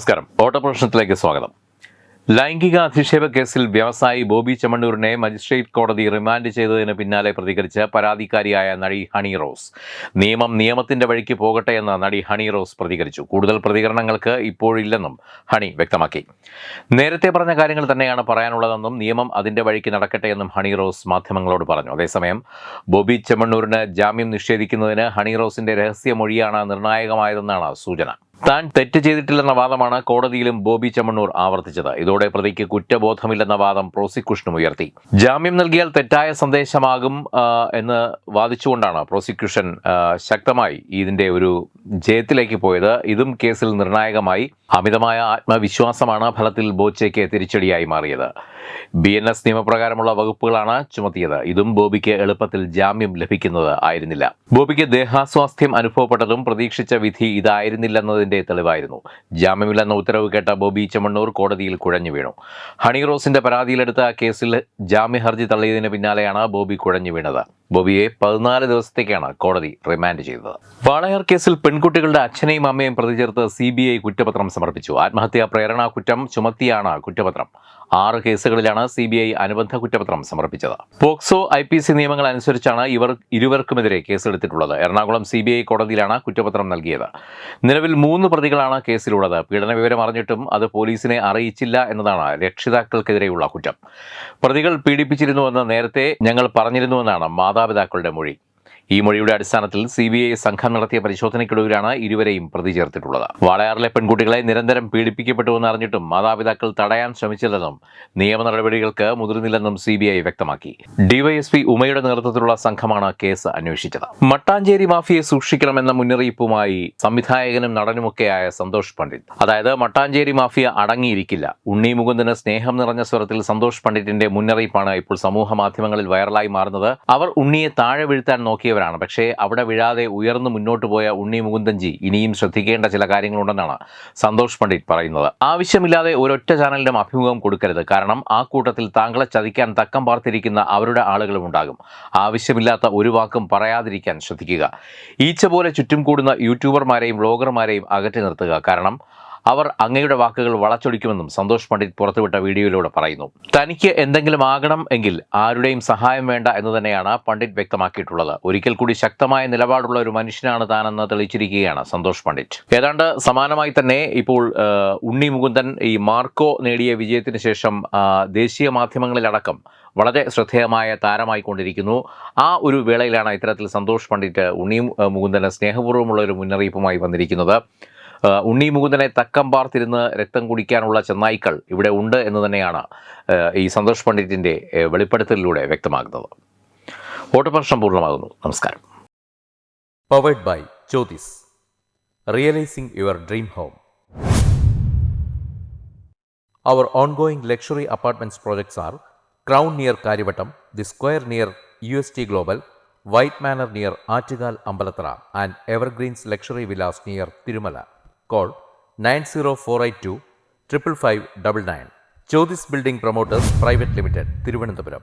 നമസ്കാരം. ഓട്ടപ്രശ്നത്തിലേക്ക് സ്വാഗതം. ലൈംഗിക അധിക്ഷേപ കേസിൽ വ്യവസായി ബോബി ചെമ്മണ്ണൂരിനെ മജിസ്ട്രേറ്റ് കോടതി റിമാൻഡ് ചെയ്തതിന് പിന്നാലെ പ്രതികരിച്ച് പരാതിക്കാരിയായ നടി ഹണി റോസ്. നിയമം നിയമത്തിന്റെ വഴിക്ക് പോകട്ടെ എന്ന് നടി ഹണി റോസ് പ്രതികരിച്ചു. കൂടുതൽ പ്രതികരണങ്ങൾക്ക് ഇപ്പോഴില്ലെന്നും ഹണി വ്യക്തമാക്കി. നേരത്തെ പറഞ്ഞ കാര്യങ്ങൾ തന്നെയാണ് പറയാനുള്ളതെന്നും നിയമം അതിന്റെ വഴിക്ക് നടക്കട്ടെ എന്നും ഹണി റോസ് മാധ്യമങ്ങളോട് പറഞ്ഞു. അതേസമയം ബോബി ചെമ്മണ്ണൂരിന് ജാമ്യം നിഷേധിക്കുന്നതിന് ഹണി റോസിന്റെ രഹസ്യമൊഴിയാണ് നിർണായകമായതെന്നാണ് സൂചന. താൻ തെറ്റ് ചെയ്തിട്ടില്ലെന്ന വാദമാണ് കോടതിയിലും ബോബി ചെമ്മണ്ണൂർ ആവർത്തിച്ചത്. ഇതോടെ പ്രതിക്ക് കുറ്റബോധമില്ലെന്ന വാദം പ്രോസിക്യൂഷനും ഉയർത്തി. ജാമ്യം നൽകിയാൽ തെറ്റായ സന്ദേശമാകും എന്ന് വാദിച്ചുകൊണ്ടാണ് പ്രോസിക്യൂഷൻ ശക്തമായി ഇതിന്റെ ഒരു ജയത്തിലേക്ക് പോയത്. ഇതും കേസിൽ നിർണായകമായി. അമിതമായ ആത്മവിശ്വാസമാണ് ഫലത്തിൽ ബോച്ചയ്ക്ക് തിരിച്ചടിയായി മാറിയത്. BNS നിയമപ്രകാരമുള്ള വകുപ്പുകളാണ് ചുമത്തിയത്. ഇതും ബോബിക്ക് എളുപ്പത്തിൽ ജാമ്യം ലഭിക്കുന്നത് ആയിരുന്നില്ല. ബോബിക്ക് ദേഹാസ്വാസ്ഥ്യം അനുഭവപ്പെട്ടതും പ്രതീക്ഷിച്ച വിധി ഇതായിരുന്നില്ലെന്നതിന്റെ തെളിവായിരുന്നു. ജാമ്യമില്ലെന്ന ഉത്തരവ് കേട്ട ബോബി ചെമ്മണ്ണൂർ കോടതിയിൽ കുഴഞ്ഞു വീണു. ഹണി റോസിന്റെ പരാതിയിലെടുത്ത കേസിൽ ജാമ്യ ഹർജി തള്ളിയതിന് പിന്നാലെയാണ് ബോബി കുഴഞ്ഞു വീണത്. ബോബിയെ 14 ദിവസത്തേക്കാണ് കോടതി റിമാൻഡ് ചെയ്തത്. വാളയാർ കേസിൽ പെൺകുട്ടികളുടെ അച്ഛനെയും അമ്മയും പ്രതി ചേർത്ത് CBI കുറ്റപത്രം സമർപ്പിച്ചു. ആത്മഹത്യാ പ്രേരണാ കുറ്റം ചുമത്തിയാണ് കുറ്റപത്രം. 6 കേസുകളിലാണ് CBI അനുബന്ധ കുറ്റപത്രം സമർപ്പിച്ചത്. പോക്സോ IPC നിയമങ്ങൾ അനുസരിച്ചാണ് ഇരുവർക്കുമെതിരെ കേസെടുത്തിട്ടുള്ളത്. എറണാകുളം CBI കോടതിയിലാണ് കുറ്റപത്രം നൽകിയത്. നിലവിൽ 3 പ്രതികളാണ് കേസിലുള്ളത്. പീഡന വിവരം അറിഞ്ഞിട്ടും അത് പോലീസിനെ അറിയിച്ചില്ല എന്നതാണ് രക്ഷിതാക്കൾക്കെതിരെയുള്ള കുറ്റം. പ്രതികൾ പീഡിപ്പിച്ചിരുന്നുവെന്ന് നേരത്തെ ഞങ്ങൾ പറഞ്ഞിരുന്നുവെന്നാണ് മാതാപിതാക്കളുടെ മൊഴി. ഈ മൊഴിയുടെ അടിസ്ഥാനത്തിൽ CBI സംഘം നടത്തിയ പരിശോധനയ്ക്കൊടുവിലാണ് ഇരുവരെയും പ്രതി ചേർത്തിട്ടുള്ളത്. വാളയാറിലെ പെൺകുട്ടികളെ നിരന്തരം പീഡിപ്പിക്കപ്പെട്ടുവെന്ന് അറിഞ്ഞിട്ടും മാതാപിതാക്കൾ തടയാൻ ശ്രമിച്ചില്ലെന്നും നിയമ നടപടികൾക്ക് മുതിർന്നില്ലെന്നും CBI വ്യക്തമാക്കി. DYSP ഉമയുടെ നേതൃത്വത്തിലുള്ള സംഘമാണ് കേസ് അന്വേഷിച്ചത്. മട്ടാഞ്ചേരി മാഫിയെ സൂക്ഷിക്കണമെന്ന മുന്നറിയിപ്പുമായി സംവിധായകനും നടനുമൊക്കെയായ സന്തോഷ് പണ്ഡിറ്റ്. അതായത് മട്ടാഞ്ചേരി മാഫിയ അടങ്ങിയിരിക്കില്ല. ഉണ്ണി മുകുന്ദന് സ്നേഹം നിറഞ്ഞ സ്വരത്തിൽ സന്തോഷ് പണ്ഡിറ്റിന്റെ മുന്നറിയിപ്പാണ് ഇപ്പോൾ സമൂഹ മാധ്യമങ്ങളിൽ വൈറലായി മാറുന്നത്. അവർ ഉണ്ണിയെ താഴെ വീഴ്ത്താൻ നോക്കിയവരാണ്. പക്ഷേ അവിടെ വീഴാതെ ഉയർന്നു മുന്നോട്ട് പോയ ഉണ്ണി മുകുന്ദൻജി ഇനിയും ശ്രദ്ധിക്കേണ്ട ചില കാര്യങ്ങളുണ്ടെന്നാണ് സന്തോഷ് പണ്ഡിറ്റ് പറയുന്നത്. ആവശ്യമില്ലാതെ ഒരൊറ്റ ചാനലിനും അഭിമുഖം കൊടുക്കരുത്. കാരണം ആ കൂട്ടത്തിൽ താങ്കളെ ചതിക്കാൻ തക്കം പാർത്തിരിക്കുന്ന അവരുടെ ആളുകളും ഉണ്ടാകും. ആവശ്യമില്ലാത്ത ഒരു വാക്കും പറയാതിരിക്കാൻ ശ്രദ്ധിക്കുക. ഈച്ച പോലെ ചുറ്റും കൂടുന്ന യൂട്യൂബർമാരെയും വ്ളോഗർമാരെയും അകറ്റി നിർത്തുക. കാരണം അവർ അങ്ങയുടെ വാക്കുകൾ വളച്ചൊടിക്കുമെന്നും സന്തോഷ് പണ്ഡിറ്റ് പുറത്തുവിട്ട വീഡിയോയിലൂടെ പറയുന്നു. തനിക്ക് എന്തെങ്കിലും ആകണം എങ്കിൽ ആരുടെയും സഹായം വേണ്ട എന്ന് തന്നെയാണ് പണ്ഡിറ്റ് വ്യക്തമാക്കിയിട്ടുള്ളത്. ഒരിക്കൽ കൂടി ശക്തമായ നിലപാടുള്ള ഒരു മനുഷ്യനാണ് താനെന്ന് തെളിയിച്ചിരിക്കുകയാണ് സന്തോഷ് പണ്ഡിറ്റ്. ഏതാണ്ട് സമാനമായി തന്നെ ഇപ്പോൾ ഉണ്ണി മുകുന്ദൻ ഈ മാർക്കോ നേടിയ വിജയത്തിന് ശേഷം ദേശീയ മാധ്യമങ്ങളിലടക്കം വളരെ ശ്രദ്ധേയമായ താരമായിക്കൊണ്ടിരിക്കുന്നു. ആ ഒരു വേളയിലാണ് ഇത്തരത്തിൽ സന്തോഷ് പണ്ഡിറ്റ് ഉണ്ണി മുകുന്ദന് സ്നേഹപൂർവ്വമുള്ള ഒരു മുന്നറിയിപ്പുമായി വന്നിരിക്കുന്നത്. ഉണ്ണി മുകുന്ദനെ തക്കം പാർത്തിരുന്ന് രക്തം കുടിക്കാനുള്ള ചെന്നായ്ക്കൾ ഇവിടെ ഉണ്ട് എന്ന് തന്നെയാണ് ഈ സന്തോഷ് പണ്ഡിറ്റിൻ്റെ വെളിപ്പെടുത്തലിലൂടെ വ്യക്തമാകുന്നത്. ഓട്ടപ്രശ്നം പൂർണ്ണമാകുന്നു. നമസ്കാരം. Powered by Jyothis, realising your dream home. Our ongoing luxury apartments projects are Crown near Karivattam, The Square near UST Global, White Manor near Aattugal Ambalathara, and Evergreens Luxury Villas near Tirumala. Call 90482 55599. Jyothis Building Promoters Private Limited, Thiruvananthapuram.